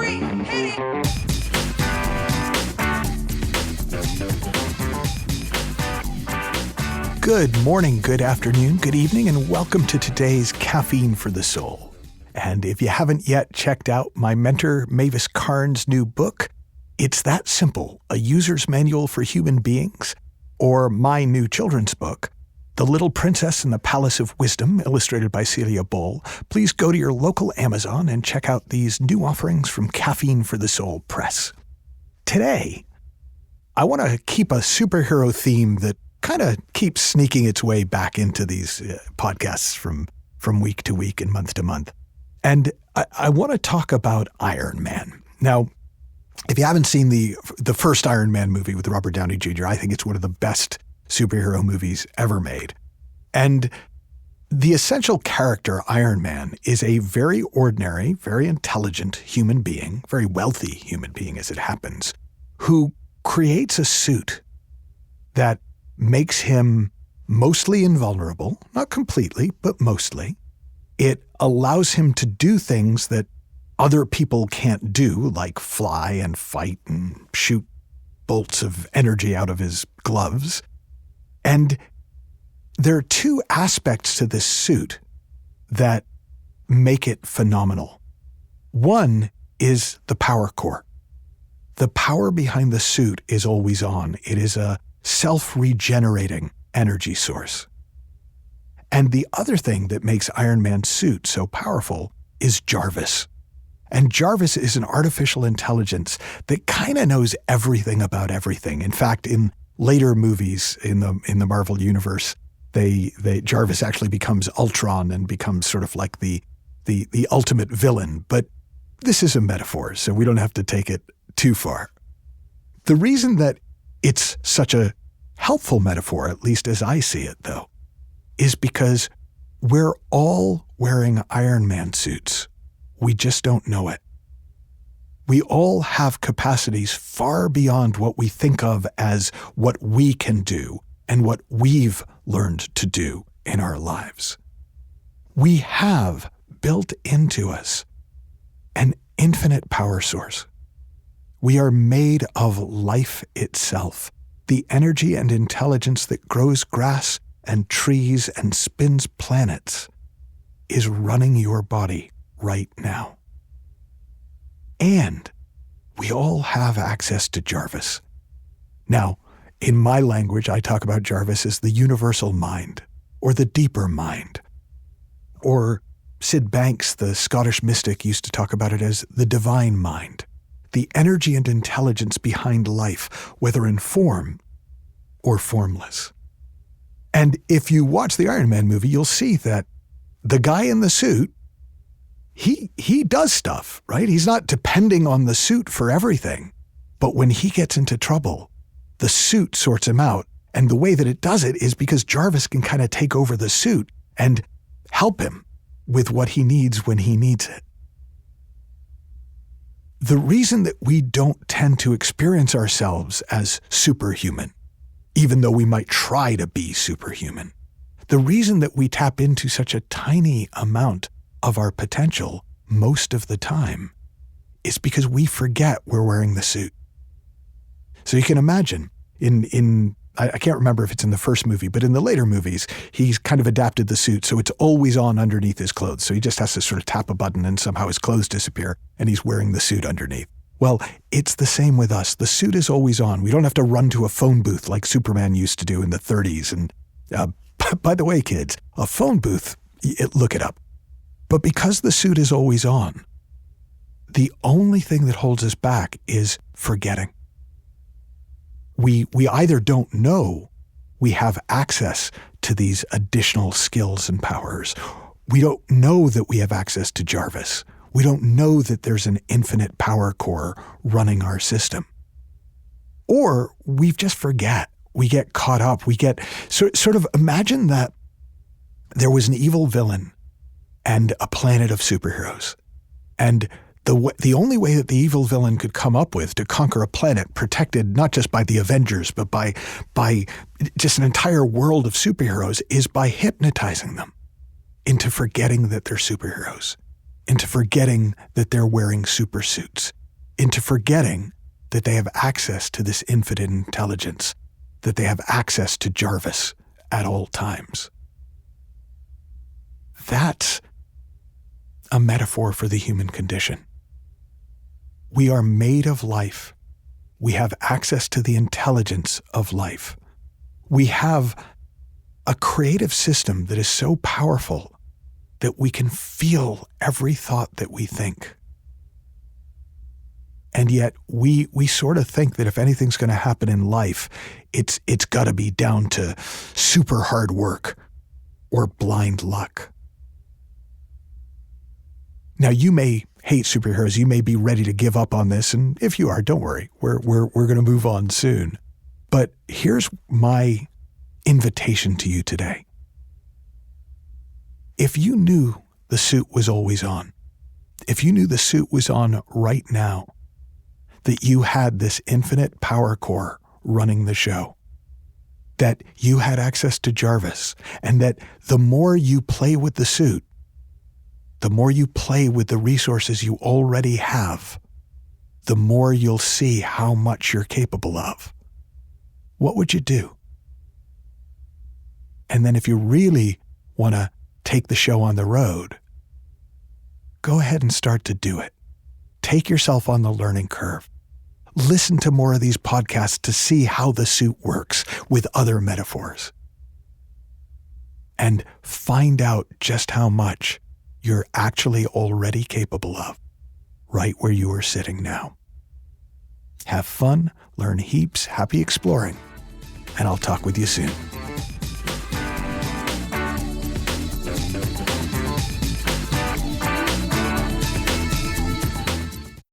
3, hit it! Good morning, good afternoon, good evening, and welcome to today's Caffeine for the Soul. And if you haven't yet checked out my mentor, Mavis Karn's new book, It's That Simple, A User's Manual for Human Beings, or my new children's book, The Little Princess in the Palace of Wisdom, illustrated by Celia Boll, please go to your local Amazon and check out these new offerings from Caffeine for the Soul Press. Today, I want to keep a superhero theme that kind of keeps sneaking its way back into these podcasts from week to week and month to month. And I want to talk about Ironman. Now, if you haven't seen the first Ironman movie with Robert Downey Jr., I think it's one of the best superhero movies ever made. And the essential character, Ironman, is a very ordinary, very intelligent human being, very wealthy human being as it happens, who creates a suit that makes him mostly invulnerable, not completely, but mostly. It allows him to do things that other people can't do, like fly and fight and shoot bolts of energy out of his gloves. And there are two aspects to this suit that make it phenomenal. One is the power core. The power behind the suit is always on. It is a self-regenerating energy source. And the other thing that makes Iron Man's suit so powerful is Jarvis. And Jarvis is an artificial intelligence that kind of knows everything about everything. In fact, in later movies in the Marvel universe, Jarvis actually becomes Ultron and becomes sort of like the ultimate villain. But this is a metaphor, so we don't have to take it too far. The reason that it's such a helpful metaphor, at least as I see it, though, is because we're all wearing Iron Man suits. We just don't know it. We all have capacities far beyond what we think of as what we can do and what we've learned to do in our lives. We have built into us an infinite power source. We are made of life itself, the energy and intelligence that grows grass and trees and spins planets is running your body right now. And we all have access to Jarvis. Now, in my language, I talk about Jarvis as the universal mind, or the deeper mind. Or Sid Banks, the Scottish mystic, used to talk about it as the divine mind. The energy and intelligence behind life, whether in form or formless. And if you watch the Iron Man movie, you'll see that the guy in the suit, he does stuff, right? He's not depending on the suit for everything. But when he gets into trouble, the suit sorts him out. And the way that it does it is because Jarvis can kind of take over the suit and help him with what he needs when he needs it. The reason that we don't tend to experience ourselves as superhuman, even though we might try to be superhuman, the reason that we tap into such a tiny amount of our potential most of the time is because we forget we're wearing the suit. So you can imagine, I can't remember if it's in the first movie, but in the later movies, he's kind of adapted the suit so it's always on underneath his clothes. So he just has to sort of tap a button and somehow his clothes disappear and he's wearing the suit underneath. Well, it's the same with us. The suit is always on. We don't have to run to a phone booth like Superman used to do in the 30s. And by the way, kids, a phone booth, look it up. But because the suit is always on, the only thing that holds us back is forgetting. We either don't know we have access to these additional skills and powers. We don't know that we have access to Jarvis. We don't know that there's an infinite power core running our system. Or we just forget. We get caught up. We get sort of imagine that there was an evil villain and a planet of superheroes. And the only way that the evil villain could come up with to conquer a planet protected not just by the Avengers, but by just an entire world of superheroes is by hypnotizing them into forgetting that they're superheroes, into forgetting that they're wearing super suits, into forgetting that they have access to this infinite intelligence, that they have access to Jarvis at all times. That's a metaphor for the human condition. We are made of life. We have access to the intelligence of life. We have a creative system that is so powerful that we can feel every thought that we think. And yet we sort of think that if anything's going to happen in life, it's got to be down to super hard work or blind luck. Now, you may hate superheroes. You may be ready to give up on this. And if you are, don't worry. We're going to move on soon. But here's my invitation to you today. If you knew the suit was always on, if you knew the suit was on right now, that you had this infinite power core running the show, that you had access to Jarvis, and that the more you play with the suit, the more you play with the resources you already have, the more you'll see how much you're capable of. What would you do? And then if you really want to take the show on the road, go ahead and start to do it. Take yourself on the learning curve. Listen to more of these podcasts to see how the suit works with other metaphors. And find out just how much you're actually already capable of, right where you are sitting now. Have fun, learn heaps, happy exploring, and I'll talk with you soon.